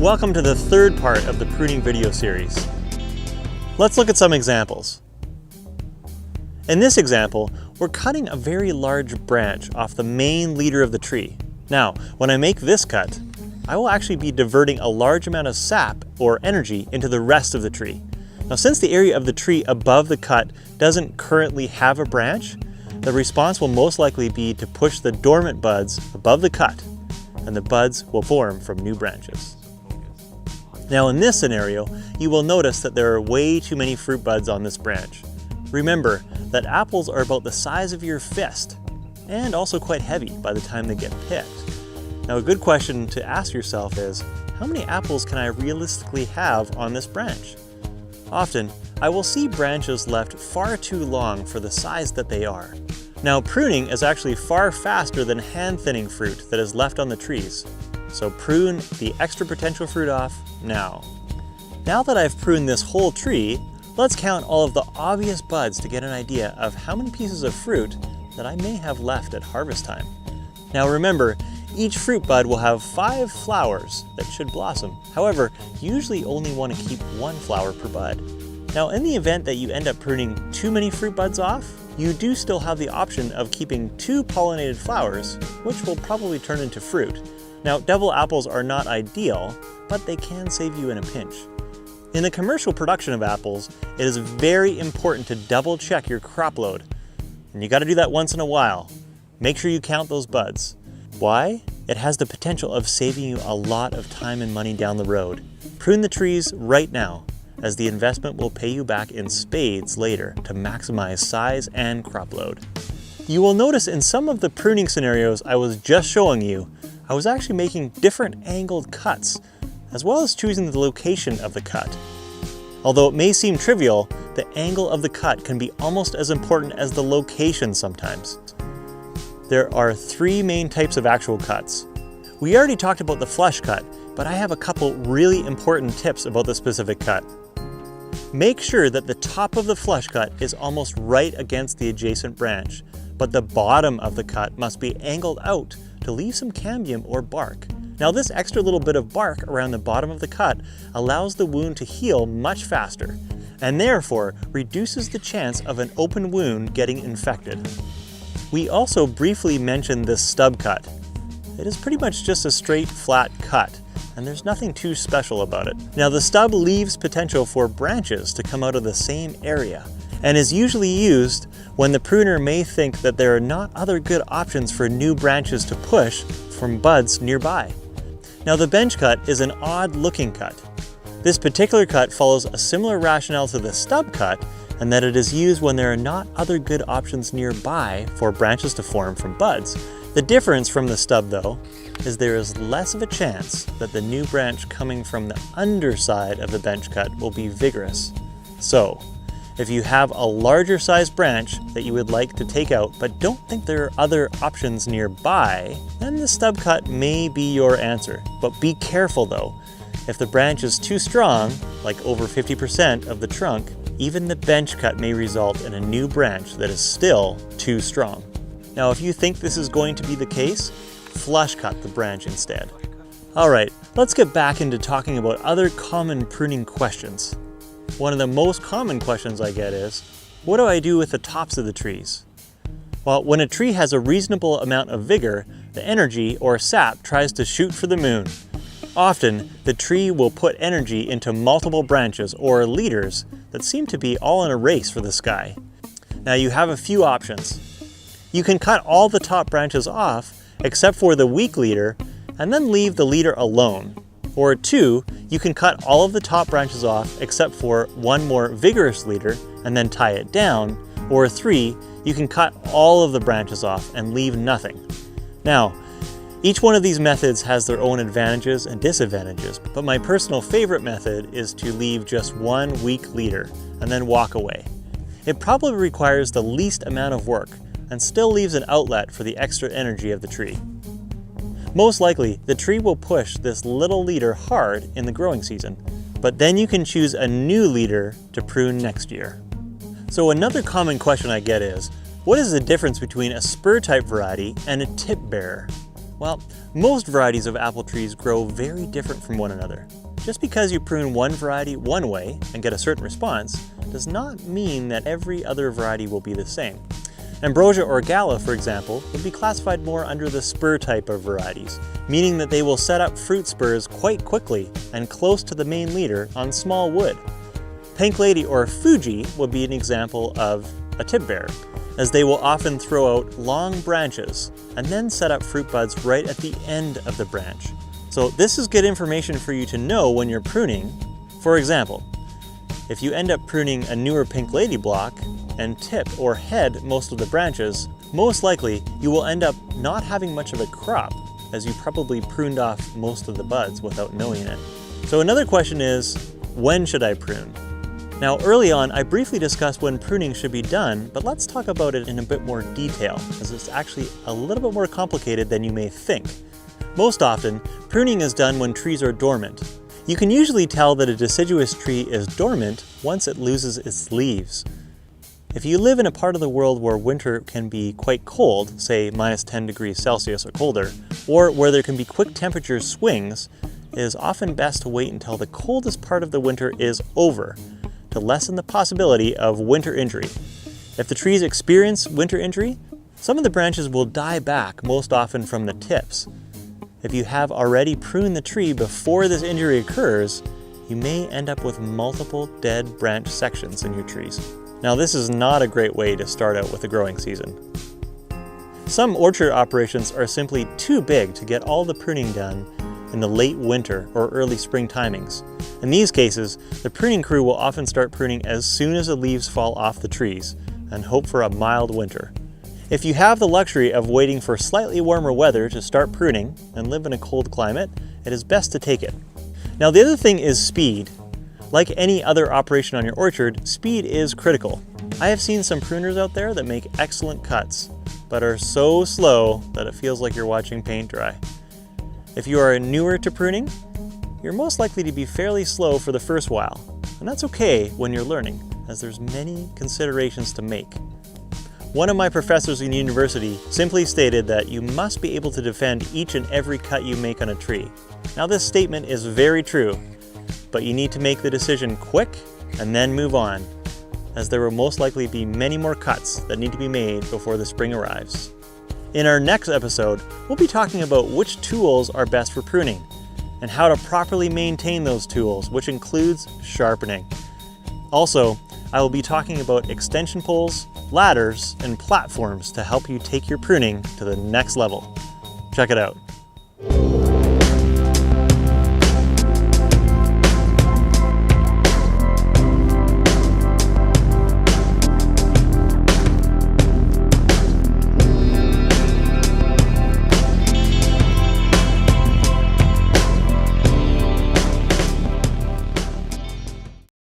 welcome to the third part of the pruning video series. Let's look at some examples. In this example, we're cutting a very large branch off the main leader of the tree. Now, when I make this cut, I will actually be diverting a large amount of sap or energy into the rest of the tree. Now, since the area of the tree above the cut doesn't currently have a branch, the response will most likely be to push the dormant buds above the cut, and the buds will form from new branches. Now in this scenario, you will notice that there are way too many fruit buds on this branch. Remember that apples are about the size of your fist, and also quite heavy by the time they get picked. Now a good question to ask yourself is, how many apples can I realistically have on this branch? Often, I will see branches left far too long for the size that they are. Now pruning is actually far faster than hand thinning fruit that is left on the trees. So prune the extra potential fruit off now. Now that I've pruned this whole tree, let's count all of the obvious buds to get an idea of how many pieces of fruit that I may have left at harvest time. Now remember, each fruit bud will have 5 flowers that should blossom. However, you usually only want to keep 1 flower per bud. Now in the event that you end up pruning too many fruit buds off, you do still have the option of keeping 2 pollinated flowers, which will probably turn into fruit. Now, double apples are not ideal, but they can save you in a pinch. In the commercial production of apples, it is very important to double check your crop load. And you gotta do that once in a while. Make sure you count those buds. Why? It has the potential of saving you a lot of time and money down the road. Prune the trees right now, as the investment will pay you back in spades later to maximize size and crop load. You will notice in some of the pruning scenarios I was just showing you, I was actually making different angled cuts, as well as choosing the location of the cut. Although it may seem trivial, the angle of the cut can be almost as important as the location sometimes. There are 3 main types of actual cuts. We already talked about the flush cut, but I have a couple really important tips about the specific cut. Make sure that the top of the flush cut is almost right against the adjacent branch, but the bottom of the cut must be angled out to leave some cambium or bark. Now this extra little bit of bark around the bottom of the cut allows the wound to heal much faster, and therefore reduces the chance of an open wound getting infected. We also briefly mentioned this stub cut. It is pretty much just a straight flat cut, and there's nothing too special about it. Now the stub leaves potential for branches to come out of the same area, and is usually used when the pruner may think that there are not other good options for new branches to push from buds nearby. Now the bench cut is an odd looking cut. This particular cut follows a similar rationale to the stub cut, and that it is used when there are not other good options nearby for branches to form from buds. The difference from the stub though, is there is less of a chance that the new branch coming from the underside of the bench cut will be vigorous. So, if you have a larger sized branch that you would like to take out but don't think there are other options nearby, then the stub cut may be your answer. But be careful though. If the branch is too strong, like over 50% of the trunk, even the bench cut may result in a new branch that is still too strong. Now if you think this is going to be the case, flush cut the branch instead. Alright, let's get back into talking about other common pruning questions. One of the most common questions I get is, what do I do with the tops of the trees? Well, when a tree has a reasonable amount of vigor, the energy or sap tries to shoot for the moon. Often, the tree will put energy into multiple branches or leaders that seem to be all in a race for the sky. Now you have a few options. You can cut all the top branches off except for the weak leader and then leave the leader alone. Or 2, you can cut all of the top branches off except for one more vigorous leader and then tie it down. Or 3, you can cut all of the branches off and leave nothing. Now, each one of these methods has their own advantages and disadvantages, but my personal favorite method is to leave just one weak leader and then walk away. It probably requires the least amount of work and still leaves an outlet for the extra energy of the tree. Most likely, the tree will push this little leader hard in the growing season, but then you can choose a new leader to prune next year. So another common question I get is, what is the difference between a spur type variety and a tip bearer? Well, most varieties of apple trees grow very different from one another. Just because you prune one variety one way and get a certain response does not mean that every other variety will be the same. Ambrosia or Gala, for example, would be classified more under the spur type of varieties, meaning that they will set up fruit spurs quite quickly and close to the main leader on small wood. Pink Lady or Fuji would be an example of a tip bearer, as they will often throw out long branches and then set up fruit buds right at the end of the branch. So this is good information for you to know when you're pruning. For example, if you end up pruning a newer Pink Lady block and tip or head most of the branches, most likely you will end up not having much of a crop, as you probably pruned off most of the buds without knowing it. So another question is, when should I prune? Now, early on, I briefly discussed when pruning should be done, but let's talk about it in a bit more detail, as it's actually a little bit more complicated than you may think. Most often, pruning is done when trees are dormant. You can usually tell that a deciduous tree is dormant once it loses its leaves. If you live in a part of the world where winter can be quite cold, say minus 10 degrees Celsius or colder, or where there can be quick temperature swings, it is often best to wait until the coldest part of the winter is over, to lessen the possibility of winter injury. If the trees experience winter injury, some of the branches will die back, most often from the tips. If you have already pruned the tree before this injury occurs, you may end up with multiple dead branch sections in your trees. Now, this is not a great way to start out with the growing season. Some orchard operations are simply too big to get all the pruning done in the late winter or early spring timings. In these cases, the pruning crew will often start pruning as soon as the leaves fall off the trees and hope for a mild winter. If you have the luxury of waiting for slightly warmer weather to start pruning and live in a cold climate, it is best to take it. Now, the other thing is speed. Like any other operation on your orchard, speed is critical. I have seen some pruners out there that make excellent cuts, but are so slow that it feels like you're watching paint dry. If you are newer to pruning, you're most likely to be fairly slow for the first while, and that's okay when you're learning, as there's many considerations to make. One of my professors in university simply stated that you must be able to defend each and every cut you make on a tree. Now, this statement is very true, but you need to make the decision quick and then move on, as there will most likely be many more cuts that need to be made before the spring arrives. In our next episode, we'll be talking about which tools are best for pruning and how to properly maintain those tools, which includes sharpening. Also, I will be talking about extension poles, ladders, and platforms to help you take your pruning to the next level. Check it out.